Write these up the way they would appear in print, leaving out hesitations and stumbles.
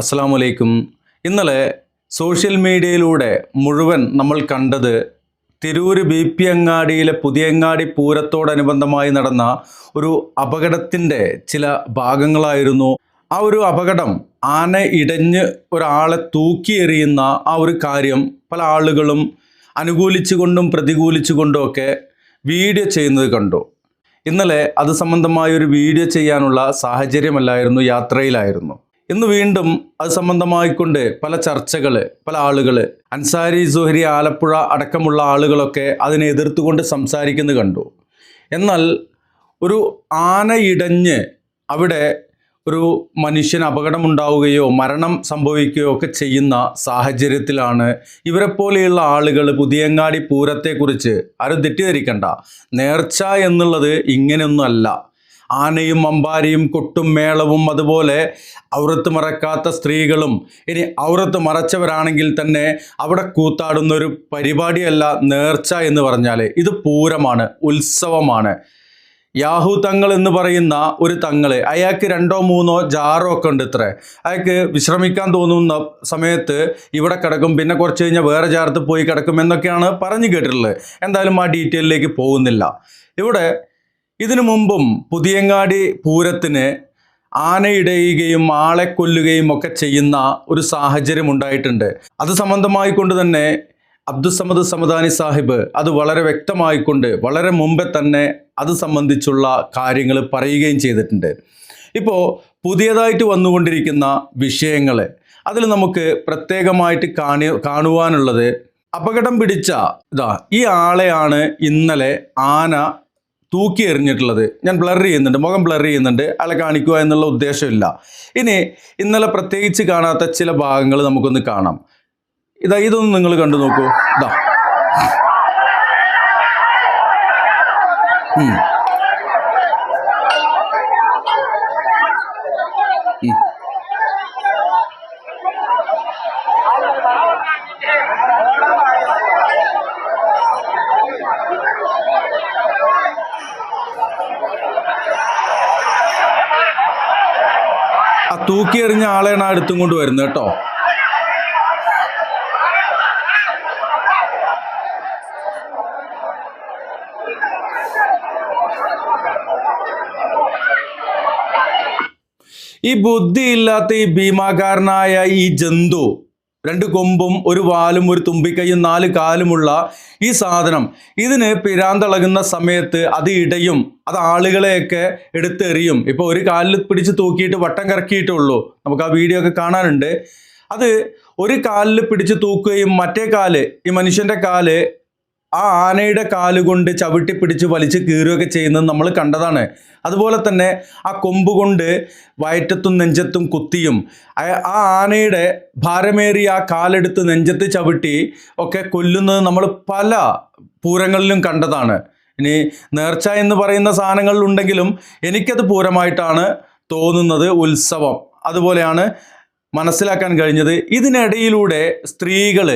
അസ്സലാമലൈക്കും. ഇന്നലെ സോഷ്യൽ മീഡിയയിലൂടെ മുഴുവൻ നമ്മൾ കണ്ടത് തിരൂർ BP അങ്ങാടിയിലെ പുതിയങ്ങാടി പൂരത്തോടനുബന്ധമായി നടന്ന ഒരു അപകടത്തിൻ്റെ ചില ഭാഗങ്ങളായിരുന്നു. ആ ഒരു അപകടം ആന ഇടഞ്ഞ് ഒരാളെ തൂക്കിയെറിയുന്ന ആ ഒരു കാര്യം പല ആളുകളും അനുകൂലിച്ചുകൊണ്ടും പ്രതികൂലിച്ചുകൊണ്ടും ഒക്കെ വീഡിയോ ചെയ്യുന്നത് കണ്ടു. ഇന്നലെ അത് സംബന്ധമായ ഒരു വീഡിയോ ചെയ്യാനുള്ള സാഹചര്യമല്ലായിരുന്നു, യാത്രയിലായിരുന്നു. ഇന്ന് വീണ്ടും അത് സംബന്ധമായിക്കൊണ്ട് പല ചർച്ചകൾ, പല ആളുകൾ, അൻസാരി സുഹരി ആലപ്പുഴ അടക്കമുള്ള ആളുകളൊക്കെ അതിനെ എതിർത്തുകൊണ്ട് സംസാരിക്കുന്നത് കണ്ടു. എന്നാൽ ഒരു ആന ഇടഞ്ഞ് അവിടെ ഒരു മനുഷ്യന് അപകടമുണ്ടാവുകയോ മരണം സംഭവിക്കുകയോ ഒക്കെ ചെയ്യുന്ന സാഹചര്യത്തിലാണ് ഇവരെപ്പോലെയുള്ള ആളുകൾ പുതിയങ്ങാടി പൂരത്തെക്കുറിച്ച് ആരും തെറ്റിദ്ധരിക്കണ്ട. നേർച്ച എന്നുള്ളത് ഇങ്ങനെയൊന്നുമല്ല. ആനയും അമ്പാരിയും കൊട്ടും മേളവും അതുപോലെ ഔറത്ത് മറക്കാത്ത സ്ത്രീകളും, ഇനി ഔറത്ത് മറച്ചവരാണെങ്കിൽ തന്നെ അവിടെ കൂത്താടുന്ന ഒരു പരിപാടിയല്ല നേർച്ച എന്ന് പറഞ്ഞാൽ. ഇത് പൂരമാണ്, ഉത്സവമാണ്. യാഹു തങ്ങൾ എന്ന് പറയുന്ന ഒരു തങ്ങള്, അയാൾക്ക് 2 3 ജാറോ ഒക്കെ ഉണ്ട്. അയാൾക്ക് വിശ്രമിക്കാൻ തോന്നുന്ന സമയത്ത് ഇവിടെ കിടക്കും, പിന്നെ കുറച്ച് കഴിഞ്ഞാൽ വേറെ ജാറത്ത് പോയി കിടക്കും എന്നൊക്കെയാണ് പറഞ്ഞു കേട്ടിട്ടുള്ളത്. എന്തായാലും ആ ഡീറ്റെയിലേക്ക് പോകുന്നില്ല. ഇവിടെ ഇതിനു മുമ്പും പുതിയങ്ങാടി പൂരത്തിന് ആനയിടയുകയും ആളെ കൊല്ലുകയും ഒക്കെ ചെയ്യുന്ന ഒരു സാഹചര്യം ഉണ്ടായിട്ടുണ്ട്. അത് സംബന്ധമായിക്കൊണ്ട് തന്നെ അബ്ദുസമദ് സമദാനി സാഹിബ് അത് വളരെ വ്യക്തമായിക്കൊണ്ട് വളരെ മുമ്പേ തന്നെ അത് സംബന്ധിച്ചുള്ള കാര്യങ്ങൾ പറയുകയും ചെയ്തിട്ടുണ്ട്. ഇപ്പോൾ പുതിയതായിട്ട് വന്നുകൊണ്ടിരിക്കുന്ന വിഷയങ്ങൾ അതിൽ നമുക്ക് പ്രത്യേകമായിട്ട് കാണുവാനുള്ളത്, അപകടം പിടിച്ച ഈ ആളെയാണ് ഇന്നലെ ആന തൂക്കി എറിഞ്ഞിട്ടുള്ളത്. ഞാൻ ബ്ലർ ചെയ്യുന്നുണ്ട്, മുഖം ബ്ലർ ചെയ്യുന്നുണ്ട്, അയാളെ കാണിക്കുക എന്നുള്ള ഉദ്ദേശമില്ല. ഇന്നലെ പ്രത്യേകിച്ച് കാണാത്ത ചില ഭാഗങ്ങൾ നമുക്കൊന്ന് കാണാം. ഇതൊന്ന് നിങ്ങൾ കണ്ടു നോക്കൂ. ആ തൂക്കി എറിഞ്ഞ ആളെയാണ് ആ എടുത്തും കൊണ്ട് വരുന്നത് കേട്ടോ. ഈ ബുദ്ധിയില്ലാത്ത ഈ ഭീമാകാരനായ ഈ ജന്തു, 2 കൊമ്പും 1 വാലും 1 തുമ്പിക്കൈയും 4 കാലുമുള്ള ഈ സാധനം, ഇതിന് പിരാന്തളകുന്ന സമയത്ത് അത് ഇടയും, അത് ആളുകളെയൊക്കെ എടുത്തെറിയും. ഇപ്പോൾ ഒരു കാലിൽ പിടിച്ച് തൂക്കിയിട്ട് വട്ടം കറക്കിയിട്ടുള്ളൂ, നമുക്ക് ആ വീഡിയോ ഒക്കെ കാണാനുണ്ട്. അത് ഒരു കാലിൽ പിടിച്ച് തൂക്കുകയും മറ്റേ കാല്, ഈ മനുഷ്യൻ്റെ കാല് ആ ആനയുടെ കാലുകൊണ്ട് ചവിട്ടി പിടിച്ച് വലിച്ച് കീറുകയൊക്കെ ചെയ്യുന്നത് നമ്മൾ കണ്ടതാണ്. അതുപോലെ തന്നെ ആ കൊമ്പ് കൊണ്ട് വയറ്റത്തും നെഞ്ചത്തും കുത്തിയും ആ ആനയുടെ ഭാരമേറിയ ആ കാലെടുത്ത് നെഞ്ചത്ത് ചവിട്ടി ഒക്കെ കൊല്ലുന്നത് നമ്മൾ പല പൂരങ്ങളിലും കണ്ടതാണ്. ഇനി നേർച്ച എന്ന് പറയുന്ന സാധനങ്ങളിലുണ്ടെങ്കിലും എനിക്കത് പൂരമായിട്ടാണ് തോന്നുന്നത്, ഉത്സവം അതുപോലെയാണ് മനസ്സിലാക്കാൻ കഴിഞ്ഞത്. ഇതിനിടയിലൂടെ സ്ത്രീകൾ,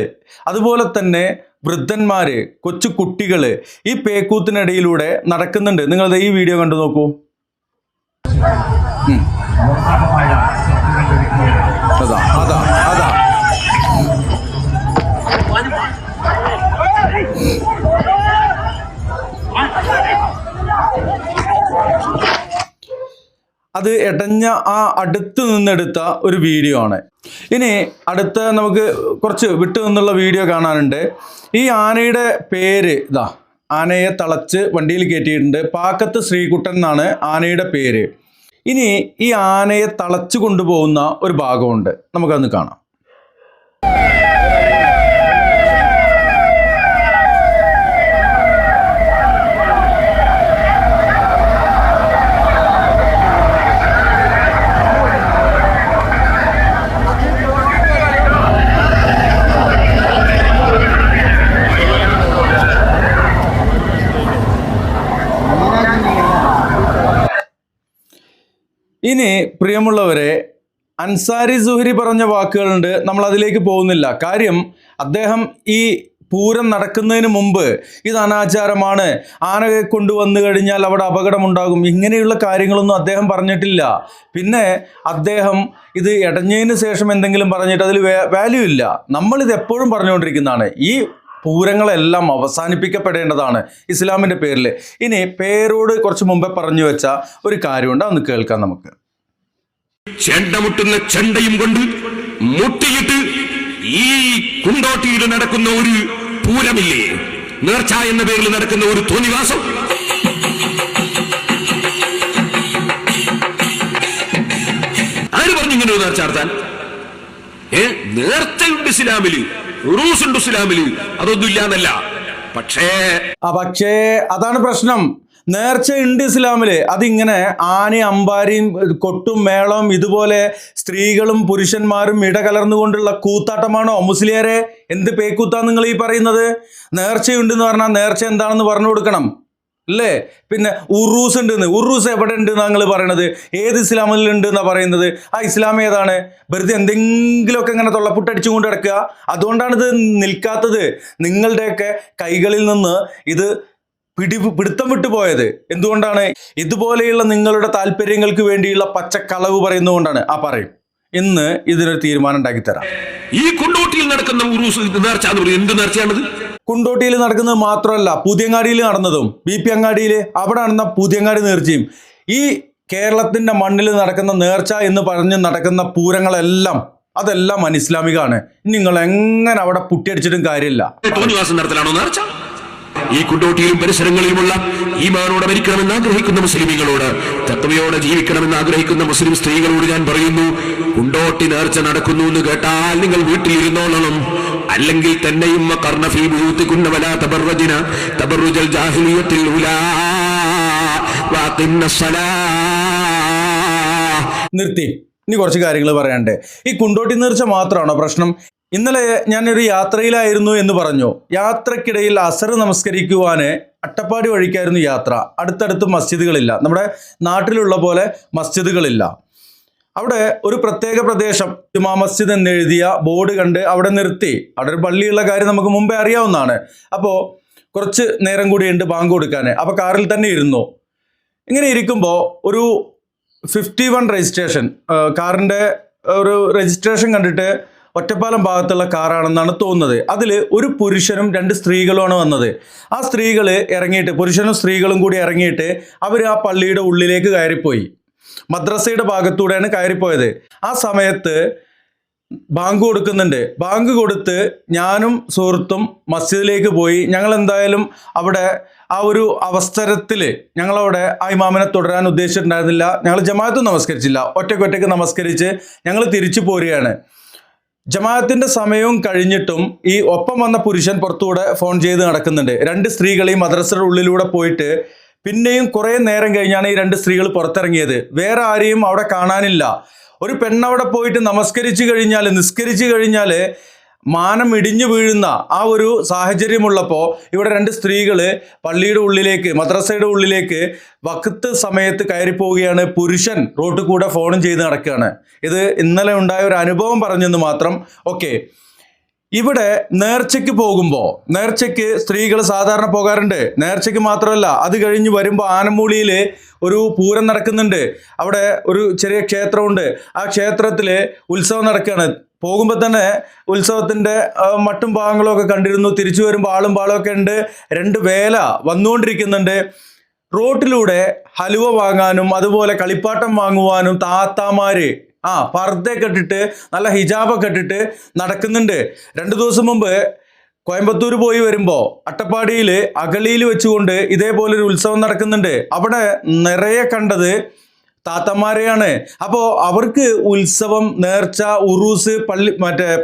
അതുപോലെ തന്നെ വൃദ്ധന്മാര്, കൊച്ചു കുട്ടികൾ ഈ പേക്കൂത്തിനിടയിലൂടെ നടക്കുന്നുണ്ട്. നിങ്ങൾ ഈ വീഡിയോ കണ്ടു നോക്കൂ. അതാ അത് ഇടഞ്ഞ ആ അടുത്ത് നിന്നെടുത്ത ഒരു വീഡിയോ ആണ്. ഇനി അടുത്ത നമുക്ക് കുറച്ച് വിട്ടു നിന്നുള്ള വീഡിയോ കാണാനുണ്ട്. ഈ ആനയുടെ പേര് ആനയെ തളച്ച് വണ്ടിയിൽ കയറ്റിയിട്ടുണ്ട്. പാക്കത്ത് ശ്രീകുട്ടൻ എന്നാണ് ആനയുടെ പേര്. ഇനി ഈ ആനയെ തളച്ചു കൊണ്ടുപോകുന്ന ഒരു ഭാഗമുണ്ട്, നമുക്കതൊന്ന് കാണാം. ഇനി പ്രിയമുള്ളവരെ, അൻസാരി സുഹരി പറഞ്ഞ വാക്കുകളുണ്ട്, നമ്മൾ അതിലേക്ക് പോകുന്നില്ല. കാര്യം അദ്ദേഹം ഈ പൂരം നടക്കുന്നതിന് മുമ്പ് ഇത് അനാചാരമാണ്, ആനയെ കൊണ്ടുവന്നു കഴിഞ്ഞാൽ അവിടെ അപകടമുണ്ടാകും, ഇങ്ങനെയുള്ള കാര്യങ്ങളൊന്നും അദ്ദേഹം പറഞ്ഞിട്ടില്ല. പിന്നെ അദ്ദേഹം ഇത് ഇടഞ്ഞതിന് ശേഷം എന്തെങ്കിലും പറഞ്ഞിട്ട് അതിൽ വാല്യൂ ഇല്ല. നമ്മളിത് എപ്പോഴും പറഞ്ഞുകൊണ്ടിരിക്കുന്നതാണ്, ഈ പൂരങ്ങളെല്ലാം അവസാനിപ്പിക്കപ്പെടേണ്ടതാണ് ഇസ്ലാമിൻ്റെ പേരിൽ. ഇനി പേരോട് കുറച്ച് മുമ്പേ പറഞ്ഞു വെച്ച ഒരു കാര്യമുണ്ട്, അതൊന്ന് കേൾക്കാം നമുക്ക്. ചെണ്ടമുട്ടുന്ന ചെണ്ടയും കൊണ്ട് മുട്ടിയിട്ട് ഈ കുണ്ടോട്ടിയിൽ നടക്കുന്ന ഒരു പൂരമില്ലേ, നേർച്ച എന്ന പേരിൽ നടക്കുന്ന ഒരു തോന്നിവാസം, ആര് പറഞ്ഞു ഇങ്ങനെ ഒരു നേർച്ച നടത്താൻ? നേർച്ചയുണ്ട് ഇസ്ലാമില്, ഉറൂസുണ്ട് ഇസ്ലാമില്, അതൊന്നും ഇല്ലാന്നല്ല. പക്ഷേ അതാണ് പ്രശ്നം. നേർച്ച ഉണ്ട് ഇസ്ലാമില്, അതിങ്ങനെ ആനയും അമ്പാരിയും കൊട്ടും മേളവും ഇതുപോലെ സ്ത്രീകളും പുരുഷന്മാരും ഇടകലർന്നുകൊണ്ടുള്ള കൂത്താട്ടമാണോ മുസ്ലിയാരെ? എന്ത് പേക്കൂത്താ നിങ്ങൾ ഈ പറയുന്നത്? നേർച്ചയുണ്ടെന്ന് പറഞ്ഞാൽ നേർച്ച എന്താണെന്ന് പറഞ്ഞു കൊടുക്കണം അല്ലേ? പിന്നെ ഉറൂസ് ഉണ്ടെന്ന്, ഉറൂസ് എവിടെ ഉണ്ട് നിങ്ങൾ പറയണത്? ഏത് ഇസ്ലാമിൽ ഉണ്ട് എന്നാ പറയുന്നത്? ആ ഇസ്ലാം ഏതാണ്? വെറുതെ എന്തെങ്കിലുമൊക്കെ ഇങ്ങനെ തൊള്ളപ്പുട്ടടിച്ചുകൊണ്ട് കിടക്കുക. അതുകൊണ്ടാണ് ഇത് നിൽക്കാത്തത്. നിങ്ങളുടെയൊക്കെ കൈകളിൽ നിന്ന് ഇത് പിടുത്തം വിട്ടുപോയത് എന്തുകൊണ്ടാണ്? ഇതുപോലെയുള്ള നിങ്ങളുടെ താല്പര്യങ്ങൾക്ക് വേണ്ടിയുള്ള പച്ചക്കളവ് പറയുന്നതുകൊണ്ടാണ്. പറയും, ഇന്ന് ഇതിനൊരു തീരുമാനം ഉണ്ടാക്കി തരാം. ഈ കുണ്ടോട്ടിയിൽ നടക്കുന്ന ഉറൂസ് നേർച്ച എന്ന് പറയുന്നത് എന്ത് നേർച്ചയാണത്? കുണ്ടോട്ടിയിൽ നടക്കുന്നത് മാത്രമല്ല, പുതിയങ്ങാടിയിൽ നടന്നതും, BP അങ്ങാടിയിൽ അവിടെ നടന്ന പുതിയങ്ങാടി നേർച്ചയും, ഈ കേരളത്തിന്റെ മണ്ണിൽ നടക്കുന്ന നേർച്ച എന്ന് പറഞ്ഞ് നടക്കുന്ന പൂരങ്ങളെല്ലാം അതെല്ലാം അനിസ്ലാമികമാണ്. നിങ്ങൾ എങ്ങനെ അവിടെ പുട്ടിയടിച്ചിട്ടും കാര്യമില്ല. നടത്തലാണോ നേർച്ച? ഈ കുണ്ടോട്ടിയിലും പരിസരങ്ങളിലുമുള്ള ഈമാനോടെ മരിക്കണമെന്ന് ആഗ്രഹിക്കുന്ന മുസ്ലിമീങ്ങളോട്, തഖ്വയോടെ ജീവിക്കണമെന്ന് ആഗ്രഹിക്കുന്ന മുസ്ലിം സ്ത്രീകളോട് ഞാൻ പറയുന്നു, കുണ്ടോട്ടി നേർച്ച നടക്കുന്നു എന്ന് കേട്ടാൽ നിങ്ങൾ വീട്ടിലിരുന്നോളണം. അല്ലെങ്കിൽ തന്നെയും നിർത്തി. ഇനി കുറച്ച് കാര്യങ്ങൾ പറയാണ്ട്. ഈ കുണ്ടോട്ടി നേർച്ച മാത്രമാണോ പ്രശ്നം? ഇന്നലെ ഞാനൊരു യാത്രയിലായിരുന്നു എന്ന് പറഞ്ഞു. യാത്രക്കിടയിൽ അസർ നമസ്കരിക്കുവാന് അട്ടപ്പാടി വഴിക്കായിരുന്നു യാത്ര. അടുത്തടുത്ത് മസ്ജിദുകളില്ല, നമ്മുടെ നാട്ടിലുള്ള പോലെ മസ്ജിദുകളില്ല. അവിടെ ഒരു പ്രത്യേക പ്രദേശം ജുമാ മസ്ജിദ് എന്നെഴുതിയ ബോർഡ് കണ്ട് അവിടെ നിർത്തി. അവിടെ ഒരു പള്ളിയുള്ള കാര്യം നമുക്ക് മുമ്പേ അറിയാവുന്നതാണ്. അപ്പോൾ കുറച്ച് നേരം കൂടിയുണ്ട് ബാങ്ക് കൊടുക്കാൻ. അപ്പോൾ കാറിൽ തന്നെ ഇരുന്നു. ഇങ്ങനെ ഇരിക്കുമ്പോൾ ഒരു 51 രജിസ്ട്രേഷൻ കാറിൻ്റെ ഒരു രജിസ്ട്രേഷൻ കണ്ടിട്ട് ഒറ്റപ്പാലം ഭാഗത്തുള്ള കാറാണെന്നാണ് തോന്നുന്നത്. അതിൽ ഒരു പുരുഷനും 2 സ്ത്രീകളുമാണ് വന്നത്. ആ സ്ത്രീകൾ ഇറങ്ങിയിട്ട്, പുരുഷനും സ്ത്രീകളും കൂടി ഇറങ്ങിയിട്ട് അവർ ആ പള്ളിയുടെ ഉള്ളിലേക്ക് കയറിപ്പോയി. മദ്രസയുടെ ഭാഗത്തൂടെയാണ് കയറിപ്പോയത്. ആ സമയത്ത് ബാങ്ക് കൊടുക്കുന്നുണ്ട്. ബാങ്ക് കൊടുത്ത് ഞാനും സുഹൃത്തും മസ്ജിദിലേക്ക് പോയി. ഞങ്ങൾ എന്തായാലും അവിടെ ആ ഒരു അവസരത്തിൽ ഞങ്ങളവിടെ ആ ഇമാമിനെ തുടരാൻ ഉദ്ദേശിച്ചിട്ടുണ്ടായിരുന്നില്ല. ഞങ്ങൾ ജമാഅത്തും നമസ്കരിച്ചില്ല, ഒറ്റയ്ക്ക് നമസ്കരിച്ച് ഞങ്ങൾ തിരിച്ചു പോരുകയാണ്. ജമാഅത്തിന്റെ സമയവും കഴിഞ്ഞിട്ടും ഈ ഒപ്പം വന്ന പുരുഷൻ പുറത്തൂടെ ഫോൺ ചെയ്ത് നടക്കുന്നുണ്ട്. 2 സ്ത്രീകളെയും മദ്രസയുടെ ഉള്ളിലൂടെ പോയിട്ട് പിന്നെയും കുറേ നേരം കഴിഞ്ഞാണ് ഈ 2 സ്ത്രീകൾ പുറത്തിറങ്ങിയത്. വേറെ ആരെയും അവിടെ കാണാനില്ല. ഒരു പെണ്ണവിടെ പോയിട്ട് നിസ്കരിച്ചു കഴിഞ്ഞാൽ മാനം ഇടിഞ്ഞു വീഴുന്ന ആ ഒരു സാഹചര്യമുള്ളപ്പോൾ ഇവിടെ 2 സ്ത്രീകൾ പള്ളിയുടെ ഉള്ളിലേക്ക്, മദ്രസയുടെ ഉള്ളിലേക്ക് വഖത്ത് സമയത്ത് കയറിപ്പോവുകയാണ്. പുരുഷൻ റോട്ടിൽ കൂടെ ഫോണും ചെയ്ത് നടക്കുകയാണ്. ഇത് ഇന്നലെ ഉണ്ടായ ഒരു അനുഭവം പറഞ്ഞെന്ന് മാത്രം. ഓക്കെ, ഇവിടെ നേർച്ചയ്ക്ക് പോകുമ്പോൾ, നേർച്ചയ്ക്ക് സ്ത്രീകൾ സാധാരണ പോകാറുണ്ട്. നേർച്ചയ്ക്ക് മാത്രമല്ല, അത് കഴിഞ്ഞ് വരുമ്പോൾ ആനമൂളിയിൽ ഒരു പൂരം നടക്കുന്നുണ്ട്. അവിടെ ഒരു ചെറിയ ക്ഷേത്രമുണ്ട്. ആ ക്ഷേത്രത്തിൽ ഉത്സവം നടക്കുകയാണ്. പോകുമ്പോൾ തന്നെ ഉത്സവത്തിൻ്റെ മട്ടും ഭാഗങ്ങളും ഒക്കെ കണ്ടിരുന്നു. തിരിച്ചു വരുമ്പോൾ ആളും പാളമൊക്കെ ഉണ്ട്. 2 വേല വന്നുകൊണ്ടിരിക്കുന്നുണ്ട്. റോട്ടിലൂടെ ഹലുവ വാങ്ങാനും അതുപോലെ കളിപ്പാട്ടം വാങ്ങുവാനും താത്താമാര് പർദ്ദയൊക്കെ ഇട്ടിട്ട് നല്ല ഹിജാബൊക്കെ ഇട്ടിട്ട് നടക്കുന്നുണ്ട്. 2 ദിവസം മുമ്പ് കോയമ്പത്തൂർ പോയി വരുമ്പോൾ അട്ടപ്പാടിയിൽ അഗളിയിൽ വെച്ചുകൊണ്ട് ഇതേപോലൊരു ഉത്സവം നടക്കുന്നുണ്ട്. അവിടെ നിറയെ കണ്ടത് താത്തമാരെയാണ്. അപ്പോൾ അവർക്ക് ഉത്സവം, നേർച്ച, ഉറൂസ്,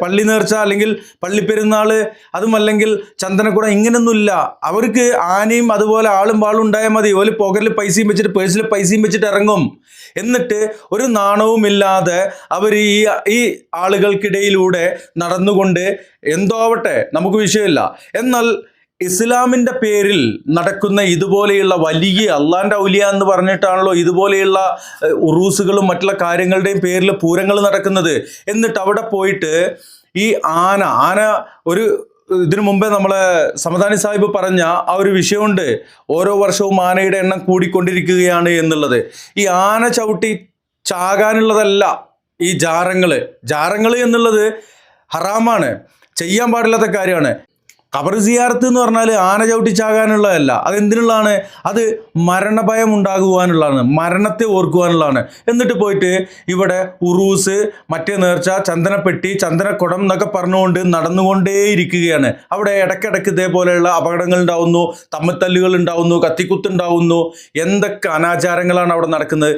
പള്ളി നേർച്ച അല്ലെങ്കിൽ പള്ളിപ്പെരുന്നാൾ, അതുമല്ലെങ്കിൽ ചന്ദനക്കുടം, ഇങ്ങനെയൊന്നുമില്ല. അവർക്ക് ആനയും അതുപോലെ ആളും പാളും ഉണ്ടായാൽ മതി. ഓല് പോക്കറ്റിൽ പൈസയും വെച്ചിട്ട്, പേഴ്സിൽ പൈസയും വെച്ചിട്ട് ഇറങ്ങും. എന്നിട്ട് ഒരു നാണവുമില്ലാതെ അവർ ഈ ആളുകൾക്കിടയിലൂടെ നടന്നുകൊണ്ട് എന്തോ ആവട്ടെ, നമുക്ക് വിഷയമില്ല. എന്നാൽ ഇസ്ലാമിൻ്റെ പേരിൽ നടക്കുന്ന ഇതുപോലെയുള്ള വലിയ അള്ളാൻ്റെ ഔലിയ എന്ന് പറഞ്ഞിട്ടാണല്ലോ ഇതുപോലെയുള്ള ഉറൂസുകളും മറ്റുള്ള കാര്യങ്ങളുടെയും പേരിൽ പൂരങ്ങൾ നടക്കുന്നത്. എന്നിട്ട് അവിടെ പോയിട്ട് ഈ ആന ഒരു ഇതിനു മുമ്പേ നമ്മളെ സമദാനി സാഹിബ് പറഞ്ഞ ആ ഒരു വിഷയമുണ്ട്, ഓരോ വർഷവും ആനയുടെ എണ്ണം കൂടിക്കൊണ്ടിരിക്കുകയാണ് എന്നുള്ളത്. ഈ ആന ചവിട്ടി ചാകാനുള്ളതല്ല ഈ ജാറങ്ങൾ എന്നുള്ളത് ഹറാമാണ്, ചെയ്യാൻ പാടില്ലാത്ത കാര്യമാണ്. ഖബർ സിയാറത്ത് എന്ന് പറഞ്ഞാൽ ആന ചവിട്ടിച്ചാകാനുള്ളതല്ല. അതെന്തിനുള്ളതാണ്? അത് മരണഭയം ഉണ്ടാകുവാനുള്ളതാണ്, മരണത്തെ ഓർക്കുവാനുള്ളതാണ്. എന്നിട്ട് പോയിട്ട് ഇവിടെ ഉറൂസ്, മറ്റേ നേർച്ച, ചന്ദനപ്പെട്ടി, ചന്ദനക്കുടം എന്നൊക്കെ പറഞ്ഞുകൊണ്ട് നടന്നുകൊണ്ടേയിരിക്കുകയാണ്. അവിടെ ഇടയ്ക്കിടയ്ക്ക് ഇതേപോലെയുള്ള അപകടങ്ങൾ ഉണ്ടാവുന്നു, തമ്മിത്തല്ലുകൾ ഉണ്ടാവുന്നു, കത്തിക്കുത്തുണ്ടാവുന്നു. എന്തൊക്കെ അനാചാരങ്ങളാണ് അവിടെ നടക്കുന്നത്.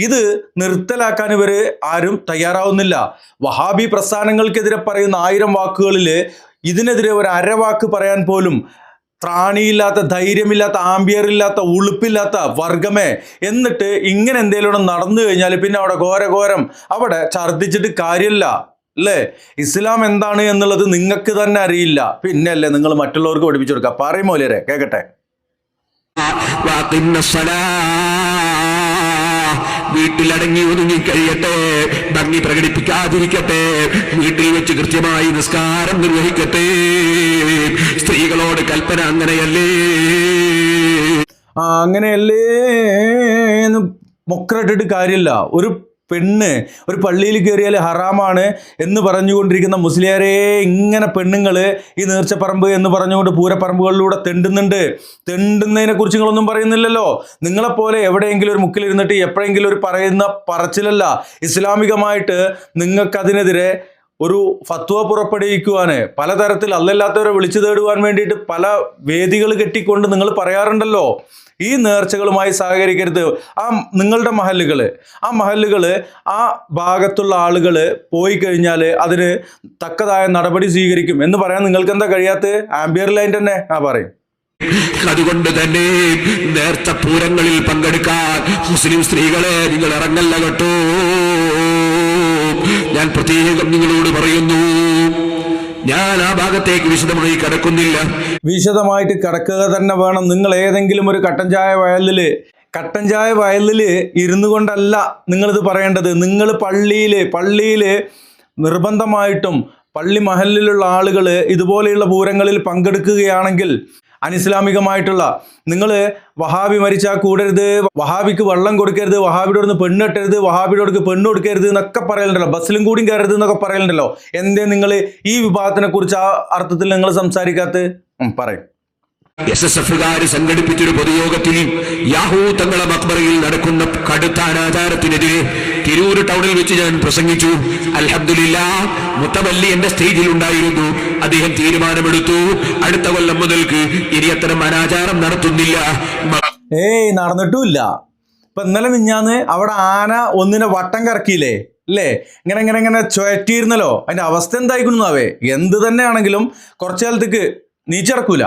ഇത് നിർത്തലാക്കാൻ ഇവർ ആരും തയ്യാറാവുന്നില്ല. വഹാബി പ്രസ്ഥാനങ്ങൾക്കെതിരെ പറയുന്ന 1000 വാക്കുകളിൽ ഇതിനെതിരെ ഒരു അരവാക്ക് പറയാൻ പോലും ത്രാണിയില്ലാത്ത, ധൈര്യമില്ലാത്ത, ആംബിയറില്ലാത്ത, ഉളുപ്പില്ലാത്ത വർഗമേ. എന്നിട്ട് ഇങ്ങനെ എന്തെങ്കിലും നടന്നു കഴിഞ്ഞാൽ പിന്നെ അവിടെ ഘോരഘോരം, അവിടെ ഛർദ്ദിച്ചിട്ട് കാര്യമില്ല അല്ലേ? ഇസ്ലാം എന്താണ് എന്നുള്ളത് നിങ്ങൾക്ക് തന്നെ അറിയില്ല, പിന്നെ അല്ലേ നിങ്ങൾ മറ്റുള്ളവർക്ക് പഠിപ്പിച്ചു കൊടുക്കുക. പറയുമോ ലേരെ കേൾക്കട്ടെ. വീട്ടിലടങ്ങി ഒതുങ്ങി കഴിയട്ടെ, ഭംഗി പ്രകടിപ്പിക്കാതിരിക്കട്ടെ, വീട്ടിൽ വെച്ച് കൃത്യമായി നിസ്കാരം നിർവഹിക്കട്ടെ. സ്ത്രീകളോട് കൽപ്പന അങ്ങനെയല്ലേ എന്ന് മൊക്കറിട്ടിട്ട് കാര്യമില്ല. ഒരു പെണ്ണ് ഒരു പള്ളിയിൽ കയറിയാൽ ഹറാമാണ് എന്ന് പറഞ്ഞുകൊണ്ടിരിക്കുന്ന മുസ്ലിയാരെ ഇങ്ങനെ പെണ്ണുങ്ങൾ ഈ നേർച്ചപ്പറമ്പ് എന്ന് പറഞ്ഞുകൊണ്ട് പൂരപ്പറമ്പുകളിലൂടെ തെണ്ടുന്നതിനെ കുറിച്ച് നിങ്ങളൊന്നും പറയുന്നില്ലല്ലോ. നിങ്ങളെപ്പോലെ എവിടെയെങ്കിലും ഒരു മുക്കിലിരുന്നിട്ട് എപ്പോഴെങ്കിലും ഒരു പറയുന്ന പറച്ചിലല്ല. ഇസ്ലാമികമായിട്ട് നിങ്ങൾക്കതിനെതിരെ ഒരു ഫത്വ പുറപ്പെടുവിക്കുവാൻ, പലതരത്തിൽ അല്ലല്ലാത്തവരെ വിളിച്ചു തേടുവാൻ വേണ്ടിയിട്ട് പല വേദികൾ കെട്ടിക്കൊണ്ട് നിങ്ങൾ പറയാറുണ്ടല്ലോ. ഈ നേർച്ചകളുമായി സഹകരിക്കരുത്. നിങ്ങളുടെ മഹല്ലുകൾ ആ ഭാഗത്തുള്ള ആളുകൾ പോയി കഴിഞ്ഞാൽ അതിന് തക്കതായ നടപടി സ്വീകരിക്കും എന്ന് പറയാൻ നിങ്ങൾക്ക് എന്താ കഴിയാത്ത? ആംബിയർ ലൈൻ തന്നെ പറയും. അതുകൊണ്ട് തന്നെ നേർച്ച പൂരങ്ങളിൽ പങ്കെടുക്കാൻ മുസ്ലിം സ്ത്രീകളെ നിങ്ങൾ ഇറങ്ങല്ല കേട്ടോ. ഞാൻ പ്രത്യേകം നിങ്ങളോട് പറയുന്നു. ഞാൻ ആ ഭാഗത്തേക്ക് വിശദമായി കടക്കുന്നില്ല. വിശദമായിട്ട് കടക്കുക തന്നെ വേണം. നിങ്ങൾ ഏതെങ്കിലും ഒരു കട്ടൻ ചായ വയലിൽ ഇരുന്നു കൊണ്ടല്ല നിങ്ങളിത് പറയേണ്ടത്. നിങ്ങൾ പള്ളിയിൽ നിർബന്ധമായിട്ടും പള്ളി മഹല്ലിലുള്ള ആളുകൾ ഇതുപോലെയുള്ള പൂരങ്ങളിൽ പങ്കെടുക്കുകയാണെങ്കിൽ അനിസ്ലാമികമായിട്ടുള്ള, നിങ്ങൾ വഹാബി മരിച്ചാൽ കൂടരുത്, വഹാബിക്ക് വെള്ളം കൊടുക്കരുത്, വഹാബിയുടെ അടുത്ത് പെണ്ണ് കെട്ടരുത്, വഹാബിയുടെ പെണ്ണ് കൊടുക്കരുത് എന്നൊക്കെ പറയലുണ്ടല്ലോ, ബസ്സിലും കൂടിയും കയറരുത് എന്നൊക്കെ പറയലുണ്ടല്ലോ. എന്തേ നിങ്ങൾ ഈ വിഭാഗത്തിനെ കുറിച്ച് ആ അർത്ഥത്തിൽ നിങ്ങൾ സംസാരിക്കാത്ത? പറയും. SSFകാര് സംഘടിപ്പിച്ചൊരു പൊതുയോഗത്തിൽ യാഹൂ തങ്ങളെ മക്ബറയിൽ നടക്കുന്ന കടുത്ത അനാചാരത്തിനെതിരെ തിരൂർ ടൗണിൽ വെച്ച് ഞാൻ പ്രസംഗിച്ചു. അൽഹംദുലില്ലാഹ്, മുത്തവല്ലി എന്റെ സ്റ്റേജിൽ ഉണ്ടായിരുന്നു. അദ്ദേഹം തീരുമാനമെടുത്തു, അടുത്ത കൊല്ലം മുതൽക്ക് ഇനി അത്തരം അനാചാരം നടത്തുന്നില്ല. നടന്നിട്ടുമില്ല. ഇപ്പൊ ഇന്നലെ മിഞ്ഞാന്ന് അവിടെ ആന ഒന്നിനെ വട്ടം കറക്കിയില്ലേ അല്ലേ? ഇങ്ങനെ ചുഴറ്റിയിരുന്നല്ലോ. അതിന്റെ അവസ്ഥ എന്തായിക്കുന്നാവേ? എന്ത് തന്നെയാണെങ്കിലും കുറച്ചു കാലത്തേക്ക് നീച്ചിറക്കൂല.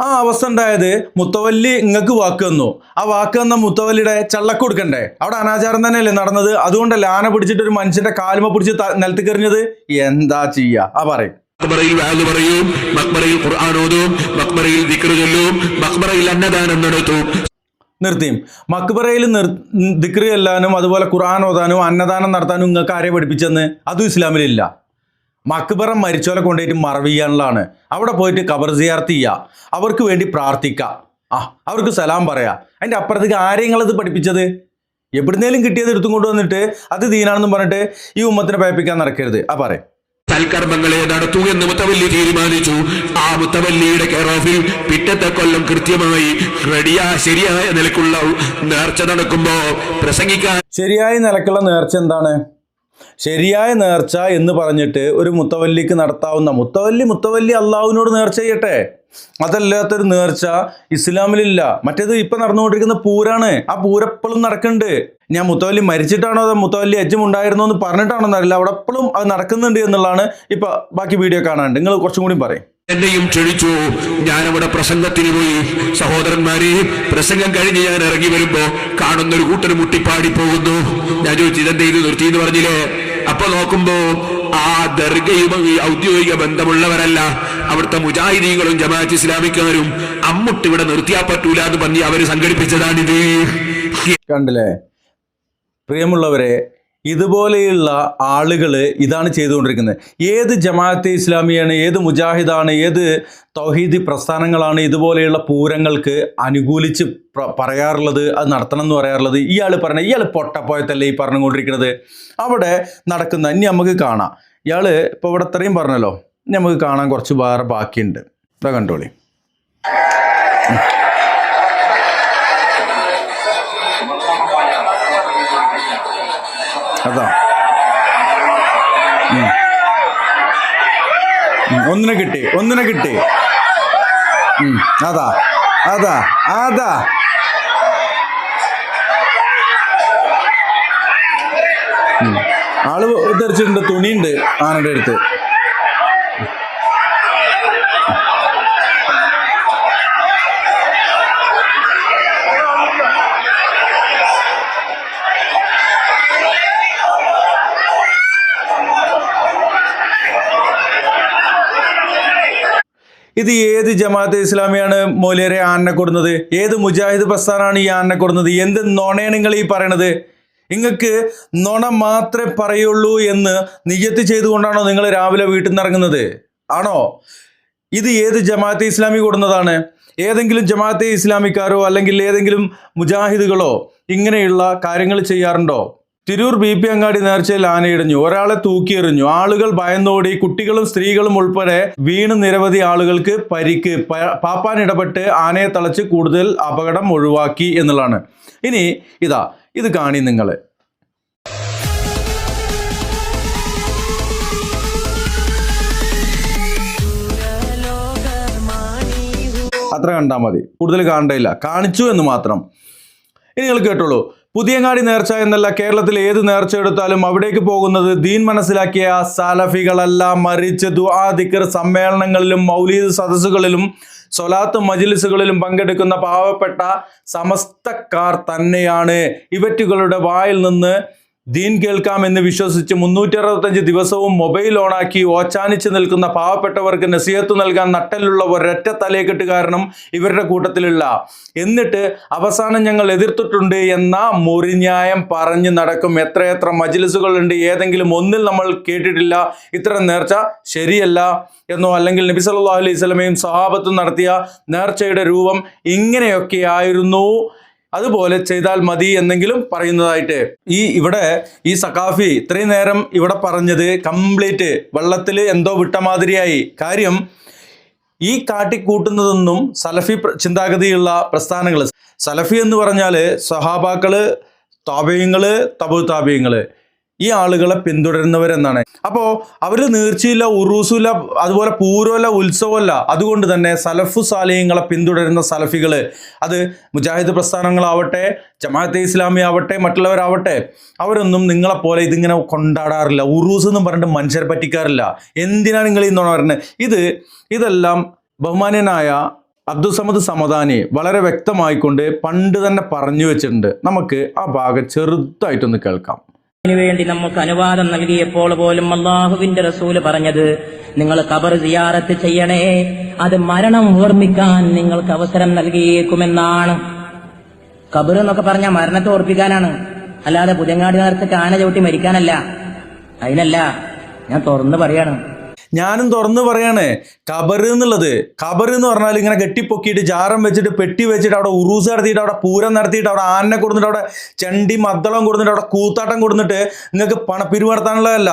ആ അവസ്ഥ ഉണ്ടായത് മുത്തവല്ലി ഇങ്ങക്ക് വാക്ക് തന്നു. ആ വാക്ക് തന്ന മുത്തവല്ലിയുടെ ചള്ളക്ക് കൊടുക്കണ്ടേ? അവിടെ അനാചാരം തന്നെയല്ലേ നടന്നത്? അതുകൊണ്ടല്ലേ ആന പിടിച്ചിട്ട് ഒരു മനുഷ്യന്റെ കാലുമ പിടിച്ച് നിലത്ത് കെറിഞ്ഞത്? എന്താ ചെയ്യാ? പറയും. മക്ബറയിൽ വാല് പറയും, മക്ബറയിൽ ഖുർആൻ ഓതും, മക്ബറയിൽ ദിക്ർ ചൊല്ലും, മക്ബറയിൽ അന്നദാനം നടത്തും. നിർത്തിയും മക്ബറയിൽ ദിക്ർ ചെല്ലാനും അതുപോലെ ഖുർആൻ ഓതാനും അന്നദാനം നടത്താനും നിങ്ങൾക്ക് ആരെ പഠിപ്പിച്ചെന്ന്? അതും ഇസ്ലാമിലില്ല. മക്ബറ മരിച്ചോലെ കൊണ്ടുപോയിട്ട് മറവ് ചെയ്യാനുള്ളതാണ്. അവിടെ പോയിട്ട് ഖബർ സിയാറത്ത് ചെയ്യുക, അവർക്ക് വേണ്ടി പ്രാർത്ഥിക്കുക, അവർക്ക് സലാം പറയാ. അതിൻ്റെ അപ്പുറത്തേക്ക് ആരെങ്ങളത് പഠിപ്പിച്ചത്? എവിടുന്നേലും കിട്ടിയത് എടുത്തും കൊണ്ടുവന്നിട്ട് അത് ദീനാണെന്നും പറഞ്ഞിട്ട് ഈ ഉമ്മത്തിനെ പയപ്പിക്കാൻ നടക്കരുത്. പറയും. സൽക്കർമ്മങ്ങളെ നടത്തൂ എന്ന് മുത്തവല്ലി തീരുമാനിച്ചു. ആ മുത്തവല്ലിയുടെ കെയർ ഓഫിൽ പിറ്റത്തെ കൊല്ലം കൃത്യമായി ശരിയായ നിലക്കുള്ള നേർച്ച നടക്കുമ്പോ പ്രസംഗിക്കാൻ. ശരിയായ നിലക്കുള്ള നേർച്ച എന്താണ്? ശരിയായ നേർച്ച എന്ന് പറഞ്ഞിട്ട് ഒരു മുത്തവല്ലിക്ക് നടത്താവുന്ന, മുത്തവല്ലി അള്ളാഹുവിനോട് നേർച്ച ചെയ്യട്ടെ. അതല്ലാത്തൊരു നേർച്ച ഇസ്ലാമിലില്ല. മറ്റേത് ഇപ്പൊ നടന്നുകൊണ്ടിരിക്കുന്ന പൂരാണ്. ആ പൂരപ്പളും നടക്കുന്നുണ്ട്. ഞാൻ മുത്തവല്ലി മരിച്ചിട്ടാണോ അതോ മുത്തവല്ലി അജ്ജം ഉണ്ടായിരുന്നോ എന്ന് പറഞ്ഞിട്ടാണോ എന്നറിയില്ല, അവിടെ എപ്പോഴും അത് നടക്കുന്നുണ്ട് എന്നുള്ളതാണ് ഇപ്പൊ ബാക്കി വീഡിയോ കാണാണ്ട്. നിങ്ങൾ കുറച്ചും കൂടി പറയും. എന്നെയും ക്ഷണിച്ചു. ഞാനവിടെ പ്രസംഗത്തിന് പോയി. സഹോദരന്മാരെ, പ്രസംഗം കഴിഞ്ഞ് ഞാൻ ഇറങ്ങി വരുമ്പോ കാണുന്നൊരു കൂട്ടർ മുട്ടിപ്പാടി പോകുന്നു. ഞാൻ ചോദിച്ചു, ഇതെന്ത് ചെയ്ത് നിർത്തി എന്ന് പറഞ്ഞില്ലേ? അപ്പൊ നോക്കുമ്പോ ആ ദർഗയുമായി ഔദ്യോഗിക ബന്ധമുള്ളവരല്ല, അവിടുത്തെ മുജാഹിദീങ്ങളും ജമാഅത്ത് ഇസ്ലാമിക്കാരും അമ്മുട്ട് ഇവിടെ നിർത്തിയാ പറ്റൂല എന്ന് പറഞ്ഞ് അവര് സംഘടിപ്പിച്ചതാണിത്. കണ്ടില്ലേ പ്രിയമുള്ളവരെ? ഇതുപോലെയുള്ള ആളുകൾ ഇതാണ് ചെയ്തുകൊണ്ടിരിക്കുന്നത്. ഏത് ജമാഅത്തെ ഇസ്ലാമിയാണ്, ഏത് മുജാഹിദാണ്, ഏത് തൗഹീദി പ്രസ്ഥാനങ്ങളാണ് ഇതുപോലെയുള്ള പൂരങ്ങൾക്ക് അനുകൂലിച്ച് പറയാറുള്ളത്, അത് നടത്തണം എന്ന് പറയാറുള്ളത്? ഇയാൾ പൊട്ടപ്പോയത്തല്ലേ ഈ പറഞ്ഞുകൊണ്ടിരിക്കുന്നത്. അവിടെ നടക്കുന്ന ഇനി നമുക്ക് കാണാം. ഇയാൾ ഇപ്പോൾ ഇവിടെ ഇത്രയും പറഞ്ഞല്ലോ, ഇനി നമുക്ക് കാണാൻ കുറച്ച് വേറെ ബാക്കിയുണ്ട്. ഇതാ കണ്ടോളി. അതാ ഒന്നിനെ കിട്ടി. അതാ അതാ അതാ ആള് ധരിച്ചിട്ടുണ്ട്, തുണിയുണ്ട് ആനയുടെ അടുത്ത്. ഇത് ഏത് ജമാഅത്തെ ഇസ്ലാമിയാണ് മൗലിയരെ ആനനെ കൊടുക്കുന്നത്? ഏത് മുജാഹിദ് പ്രസ്ഥാനമാണ് ഈ ആനനെ കൊടുക്കുന്നത്? എന്ത് നുണയാണ് നിങ്ങൾ ഈ പറയണത്? നിങ്ങൾക്ക് നുണ മാത്രമേ പറയുള്ളൂ എന്ന് നിയ്യത്ത് ചെയ്തുകൊണ്ടാണോ നിങ്ങൾ രാവിലെ വീട്ടിൽ നിന്ന് ഇറങ്ങുന്നത്? ആണോ? ഇത് ഏത് ജമാഅത്തെ ഇസ്ലാമി കൊടുക്കുന്നതാണ്? ഏതെങ്കിലും ജമാഅത്തെ ഇസ്ലാമിക്കാരോ അല്ലെങ്കിൽ ഏതെങ്കിലും മുജാഹിദുകളോ ഇങ്ങനെയുള്ള കാര്യങ്ങൾ ചെയ്യാറുണ്ടോ? തിരൂർ BP അങ്ങാടി നേർച്ചയിൽ ആനയിടഞ്ഞു, ഒരാളെ തൂക്കിയെറിഞ്ഞു, ആളുകൾ ഭയന്നോടി, കുട്ടികളും സ്ത്രീകളും ഉൾപ്പെടെ വീണ് നിരവധി ആളുകൾക്ക് പരിക്ക്. പാപ്പാൻ ഇടപെട്ട് ആനയെ തളച്ച് കൂടുതൽ അപകടം ഒഴിവാക്കി എന്നുള്ളതാണ്. ഇനി ഇത് കാണി നിങ്ങൾ. അത്ര കണ്ടാൽ മതി, കൂടുതൽ കാണേണ്ടയില്ല, കാണിച്ചു എന്ന് മാത്രം. ഇനി നിങ്ങൾ കേട്ടോളൂ. പുതിയങ്ങാടി നേർച്ച എന്നല്ല, കേരളത്തിൽ ഏത് നേർച്ച എടുത്താലും അവിടേക്ക് പോകുന്നത് ദീൻ മനസ്സിലാക്കിയ സലഫികളല്ല, മറിച്ച് ദുആ ദിക്ർ സമ്മേളനങ്ങളിലും മൗലീദ് സദസ്സുകളിലും സ്വലാത്ത് മജ്ലിസുകളിലും പങ്കെടുക്കുന്ന പാവപ്പെട്ട സമസ്തക്കാർ തന്നെയാണ്. ഇവറ്റുകളുടെ വായിൽ നിന്ന് ദീൻ കേൾക്കാമെന്ന് വിശ്വസിച്ച് 365 ദിവസവും മൊബൈൽ ഓണാക്കി ഓച്ചാനിച്ച് നിൽക്കുന്ന പാവപ്പെട്ടവർക്ക് നസീഹത്ത് നൽകാൻ നട്ടലുള്ള ഒരൊറ്റ തലയെക്കെട്ട് കാരണം ഇവരുടെ കൂട്ടത്തിലില്ല. എന്നിട്ട് അവസാനം ഞങ്ങൾ എതിർത്തിട്ടുണ്ട് എന്ന മുറിഞ്ഞായം പറഞ്ഞു നടക്കും. എത്രയെത്ര മജ്ലിസുകളുണ്ട്, ഏതെങ്കിലും ഒന്നിൽ നമ്മൾ കേട്ടിട്ടില്ല ഇത്തരം നേർച്ച ശരിയല്ല എന്നോ അല്ലെങ്കിൽ നബി സല്ലല്ലാഹു അലൈഹി വസല്ലമയും സഹാബത്തും നടത്തിയ നേർച്ചയുടെ രൂപം ഇങ്ങനെയൊക്കെയായിരുന്നു, അതുപോലെ ചെയ്താൽ മതി എന്നെങ്കിലും പറയുന്നതായിട്ട്. ഈ സഖാഫി ഇത്രയും നേരം ഇവിടെ പറഞ്ഞത് കംപ്ലീറ്റ് വെള്ളത്തിൽ എന്തോ വിട്ട മാതിരിയായി. കാര്യം ഈ കാട്ടിക്കൂട്ടുന്നതൊന്നും സലഫി ചിന്താഗതിയുള്ള പ്രസ്ഥാനങ്ങൾ. സലഫി എന്ന് പറഞ്ഞാൽ സഹാബാക്കള്, താബീയങ്ങള്, തബു താബീയങ്ങള്, ഈ ആളുകളെ പിന്തുടരുന്നവരെന്നാണ്. അപ്പോൾ അവർ നീർച്ചയില്ല, ഉറൂസുമില്ല, അതുപോലെ പൂരമല്ല, ഉത്സവമല്ല. അതുകൊണ്ട് തന്നെ സലഫു സാലിഹ്യങ്ങളെ പിന്തുടരുന്ന സലഫികൾ, അത് മുജാഹിദ് പ്രസ്ഥാനങ്ങളാവട്ടെ, ജമാഅത്തെ ഇസ്ലാമി ആവട്ടെ, മറ്റുള്ളവരാവട്ടെ, അവരൊന്നും നിങ്ങളെപ്പോലെ ഇതിങ്ങനെ കൊണ്ടാടാറില്ല. ഉറൂസ് എന്നും പറഞ്ഞിട്ട് മനുഷ്യരെ പറ്റിക്കാറില്ല. എന്തിനാണ് നിങ്ങൾ ഇന്നോണം പറയുന്നത്? ഇതെല്ലാം ബഹുമാന്യനായ അബ്ദുസമദ് സമദാനി വളരെ വ്യക്തമായിക്കൊണ്ട് പണ്ട് തന്നെ പറഞ്ഞു വെച്ചിട്ടുണ്ട്. നമുക്ക് ആ ഭാഗം ചെറുതായിട്ടൊന്ന് കേൾക്കാം. വേണ്ടി നമുക്ക് അനുവാദം നൽകിയപ്പോൾ പോലും അള്ളാഹുവിന്റെ റസൂല് പറഞ്ഞത്, നിങ്ങൾ ഖബർ സിയാറത്ത് ചെയ്യണേ, അത് മരണം ഓർമ്മിക്കാൻ നിങ്ങൾക്ക് അവസരം നൽകിയേക്കുമെന്നാണ്. ഖബർ എന്നൊക്കെ പറഞ്ഞാൽ മരണത്തെ ഓർപ്പിക്കാനാണ്, അല്ലാതെ പുതിയങ്ങാടി നേരത്തെ ആന ചവിട്ടി മരിക്കാനല്ല. അതിനല്ല, ഞാൻ തുറന്നു പറയാണ്. ഞാനും തുറന്നു പറയാണ്. ഖബർ എന്ന് പറഞ്ഞാൽ ഇങ്ങനെ കെട്ടിപ്പൊക്കിയിട്ട് ജാറം വെച്ചിട്ട് പെട്ടി വെച്ചിട്ട് അവിടെ ഉറൂസ് നടത്തിയിട്ട് അവിടെ പൂരം നടത്തിയിട്ട് അവിടെ ആനനെ കൊടുത്തിട്ട് അവിടെ ചണ്ടി മദ്ദളം കൊടുത്തിട്ട് അവിടെ കൂത്താട്ടം കൊടുത്തിട്ട് നിങ്ങൾക്ക് പണപ്പിരിവ് നടത്താനുള്ളതല്ല.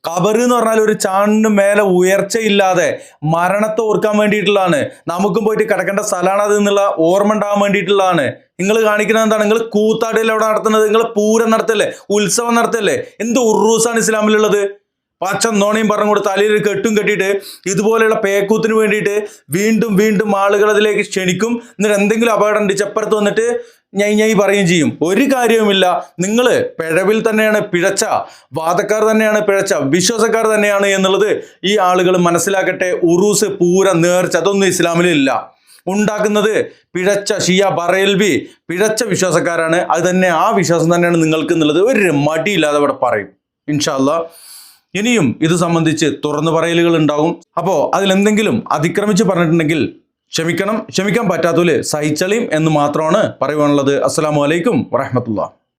ഖബർ എന്ന് പറഞ്ഞാൽ ഒരു ചാണിന് മേലെ ഉയർച്ചയില്ലാതെ മരണത്തെ ഓർക്കാൻ വേണ്ടിയിട്ടുള്ളതാണ്. നമുക്കും പോയിട്ട് കിടക്കേണ്ട സ്ഥലമാണ് അത് എന്നുള്ള ഓർമ്മ ഉണ്ടാകാൻ വേണ്ടിയിട്ടുള്ളതാണ്. നിങ്ങൾ കാണിക്കുന്നത് എന്താണ്? നിങ്ങൾ കൂത്താടിയല്ലേ അവിടെ നടത്തുന്നത്? നിങ്ങൾ പൂരം നടത്തല്ലേ, ഉത്സവം നടത്തല്ലേ? എന്ത് ഉറൂസാണ് ഇസ്ലാമിലുള്ളത്? പച്ച നോണയും പറഞ്ഞുകൊണ്ട് തലയിൽ കെട്ടും കെട്ടിയിട്ട് ഇതുപോലെയുള്ള പേക്കൂത്തിന് വേണ്ടിയിട്ട് വീണ്ടും വീണ്ടും ആളുകൾ അതിലേക്ക് ക്ഷണിക്കും. എന്നിട്ട് എന്തെങ്കിലും അപകടം ഉണ്ട് ചപ്പുറത്ത് വന്നിട്ട് ഞാൻ പറയുകയും ചെയ്യും. ഒരു കാര്യവുമില്ല. നിങ്ങൾ പിഴവിൽ തന്നെയാണ് പിഴച്ച, വാദക്കാർ തന്നെയാണ് പിഴച്ച, വിശ്വാസക്കാർ തന്നെയാണ് എന്നുള്ളത് ഈ ആളുകൾ മനസ്സിലാക്കട്ടെ. ഉറൂസ്, പൂര, നേർച്ച അതൊന്നും ഇസ്ലാമിലില്ല. ഉണ്ടാക്കുന്നത് പിഴച്ച ഷിയ ബറേൽവി പിഴച്ച വിശ്വാസക്കാരാണ്. അത് തന്നെ, ആ വിശ്വാസം തന്നെയാണ് നിങ്ങൾക്ക് എന്നുള്ളത് ഒരു മടിയില്ലാതെ അവിടെ പറയും. ഇൻഷാ അല്ലാഹ് ഇനിയും ഇത് സംബന്ധിച്ച് തുറന്നു പറയലുകൾ ഉണ്ടാകും. അപ്പോൾ അതിലെന്തെങ്കിലും അതിക്രമിച്ച് പറഞ്ഞിട്ടുണ്ടെങ്കിൽ ക്ഷമിക്കണം. ക്ഷമിക്കാൻ പറ്റാത്തവര് സഹിച്ചളിയും എന്ന് മാത്രമാണ് പറയുവാനുള്ളത്. അസ്സലാമു അലൈക്കും വറഹ്മത്തുള്ളാഹി.